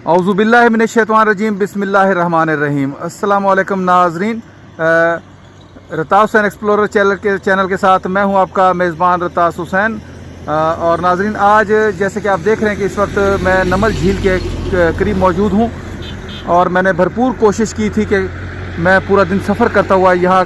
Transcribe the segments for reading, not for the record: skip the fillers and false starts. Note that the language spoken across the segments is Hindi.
औज़ुबिल्लाहि मिनश्शैतानिर्रजीम बिस्मिल्लाहिर्रहमानिर्रहीम। अस्सलामु अलैकुम नाज़रीन, रतास हुसैन एक्सप्लोरर चैनल के साथ मैं हूं आपका मेज़बान रतास हुसैन। और नाज़रीन, आज जैसे कि आप देख रहे हैं कि इस वक्त मैं नमल झील के करीब मौजूद हूं और मैंने भरपूर कोशिश की थी कि मैं पूरा दिन सफ़र करता हुआ यहाँ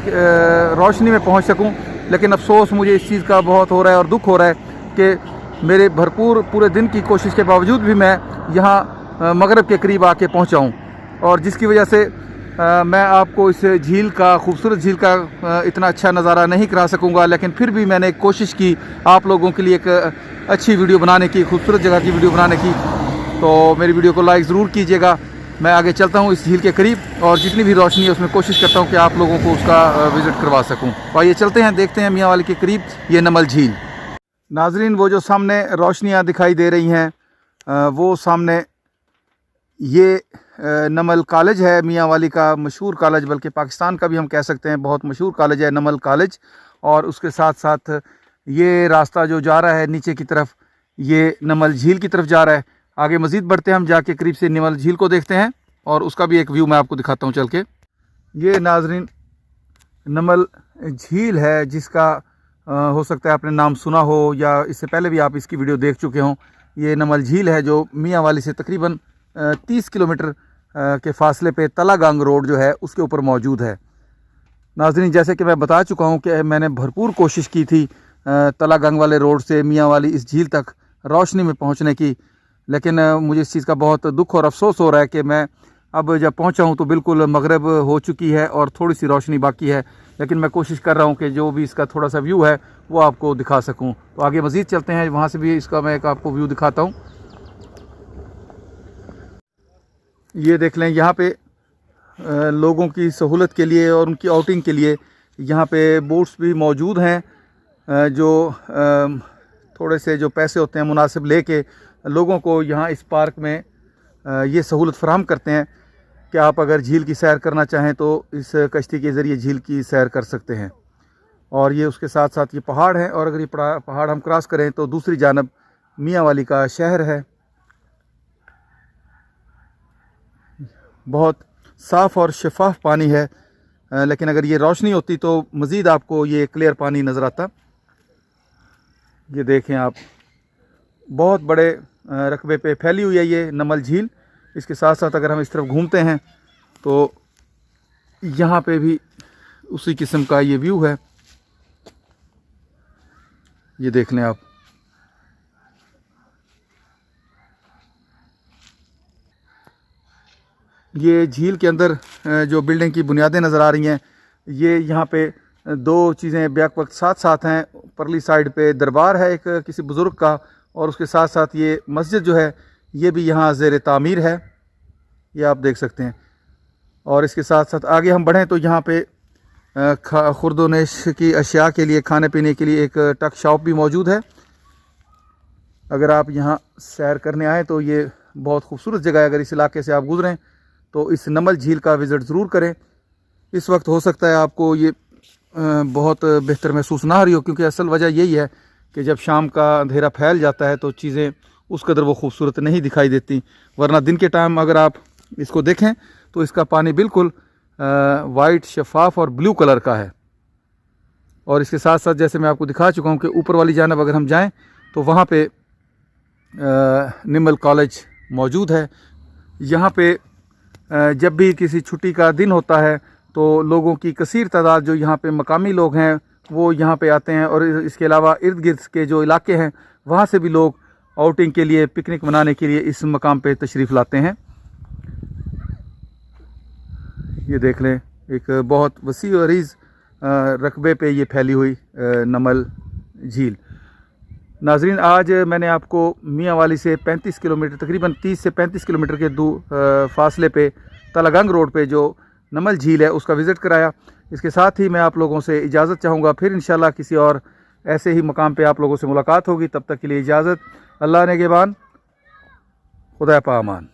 रोशनी में पहुँच सकूँ, लेकिन अफसोस मुझे इस चीज़ का बहुत हो रहा है और दुख हो रहा है कि मेरे भरपूर पूरे दिन की कोशिश के बावजूद भी मैं यहाँ मगरिब के करीब आके पहुँचा हूँ, और जिसकी वजह से मैं आपको इस झील का, खूबसूरत झील का इतना अच्छा नज़ारा नहीं करा सकूँगा। लेकिन फिर भी मैंने कोशिश की आप लोगों के लिए एक अच्छी वीडियो बनाने की, खूबसूरत जगह की वीडियो बनाने की। तो मेरी वीडियो को लाइक ज़रूर कीजिएगा। मैं आगे चलता हूँ इस झील के करीब और जितनी भी रोशनी है उसमें कोशिश करता हूँ कि आप लोगों को उसका विज़िट करवा सकूँ। तो आइए चलते हैं, देखते हैं मियाँ वाली के करीब ये नमल झील। नाजरीन, वो जो सामने रोशनियाँ दिखाई दे रही हैं वो सामने ये नमल कॉलेज है, मियाँ वाली का मशहूर कॉलेज, बल्कि पाकिस्तान का भी हम कह सकते हैं बहुत मशहूर कॉलेज है नमल कॉलेज। और उसके साथ साथ ये रास्ता जो जा रहा है नीचे की तरफ, ये नमल झील की तरफ जा रहा है। आगे मज़ीद बढ़ते हैं, हम जाके करीब से नमल झील को देखते हैं और उसका भी एक व्यू मैं आपको दिखाता हूँ चल के। ये नाजरीन नमल झील है जिसका हो सकता है आपने नाम सुना हो या इससे पहले भी आप इसकी वीडियो देख चुके हों। ये नमल झील है जो मियाँ वाली से तकरीबन 30 किलोमीटर के फासले पे तलागंग रोड जो है उसके ऊपर मौजूद है। नाज़रीन, जैसे कि मैं बता चुका हूं कि मैंने भरपूर कोशिश की थी तलागंग वाले रोड से मियाँ वाली इस झील तक रोशनी में पहुंचने की, लेकिन मुझे इस चीज़ का बहुत दुख और अफसोस हो रहा है कि मैं अब जब पहुंचा हूं तो बिल्कुल मगरिब हो चुकी है और थोड़ी सी रोशनी बाकी है। लेकिन मैं कोशिश कर रहा हूँ कि जो भी इसका थोड़ा सा व्यू है वो आपको दिखा सकूँ। तो आगे मज़ीद चलते हैं, वहाँ से भी इसका मैं एक आपको व्यू दिखाता हूँ। ये देख लें, यहाँ पे लोगों की सहूलत के लिए और उनकी आउटिंग के लिए यहाँ पे बोट्स भी मौजूद हैं जो थोड़े से जो पैसे होते हैं मुनासिब लेके लोगों को यहाँ इस पार्क में ये सहूलत फराहम करते हैं कि आप अगर झील की सैर करना चाहें तो इस कश्ती के ज़रिए झील की सैर कर सकते हैं। और ये उसके साथ साथ ये पहाड़ हैं, और अगर ये पहाड़ हम क्रॉस करें तो दूसरी जानब मियाँ वाली का शहर है। बहुत साफ़ और शफाफ पानी है, लेकिन अगर ये रोशनी होती तो मज़ीद आपको ये क्लियर पानी नज़र आता। ये देखें आप, बहुत बड़े रकबे पे फैली हुई है ये नमल झील। इसके साथ साथ अगर हम इस तरफ घूमते हैं तो यहाँ पे भी उसी किस्म का ये व्यू है। ये देख लें आप, ये झील के अंदर जो बिल्डिंग की बुनियादें नज़र आ रही हैं, ये यहाँ पे दो चीज़ें बैक वक्त साथ साथ हैं। परली साइड पे दरबार है एक किसी बुज़ुर्ग का, और उसके साथ साथ ये मस्जिद जो है ये भी यहाँ ज़ेर तामीर है, ये आप देख सकते हैं। और इसके साथ साथ आगे हम बढ़ें तो यहाँ पे खुर्दोनेश की अशिया के लिए, खाने पीने के लिए एक टक शॉप भी मौजूद है। अगर आप यहाँ सैर करने आएँ तो ये बहुत खूबसूरत जगह है। अगर इस इलाके से आप गुज़रें तो इस नमल झील का विज़िट ज़रूर करें। इस वक्त हो सकता है आपको ये बहुत बेहतर महसूस ना हो रही हो, क्योंकि असल वजह यही है कि जब शाम का अंधेरा फैल जाता है तो चीज़ें उस कदर वो खूबसूरत नहीं दिखाई देती। वरना दिन के टाइम अगर आप इसको देखें तो इसका पानी बिल्कुल वाइट, शफाफ और ब्लू कलर का है। और इसके साथ साथ जैसे मैं आपको दिखा चुका हूँ कि ऊपर वाली जानब अगर हम जाएँ तो वहाँ पे नमल कॉलेज मौजूद है। यहाँ पे जब भी किसी छुट्टी का दिन होता है तो लोगों की कसीर तादाद जो यहाँ पे मकामी लोग हैं वो यहाँ पे आते हैं, और इसके अलावा इर्द गिर्द के जो इलाके हैं वहाँ से भी लोग आउटिंग के लिए, पिकनिक मनाने के लिए इस मकाम पे तशरीफ़ लाते हैं। ये देख लें, एक बहुत वसी और अरीज़ रकबे पे ये फैली हुई नमल झील। नाजरीन, आज मैंने आपको मियाँ वाली से 35 किलोमीटर, तकरीबन 30 से 35 किलोमीटर के फासले पे तलागंग रोड पे जो नमल झील है उसका विज़िट कराया। इसके साथ ही मैं आप लोगों से इजाज़त चाहूँगा। फिर इंशाल्लाह किसी और ऐसे ही मकाम पे आप लोगों से मुलाकात होगी। तब तक के लिए इजाज़त। अल्लाह ने निगहबान, खुदा पामान।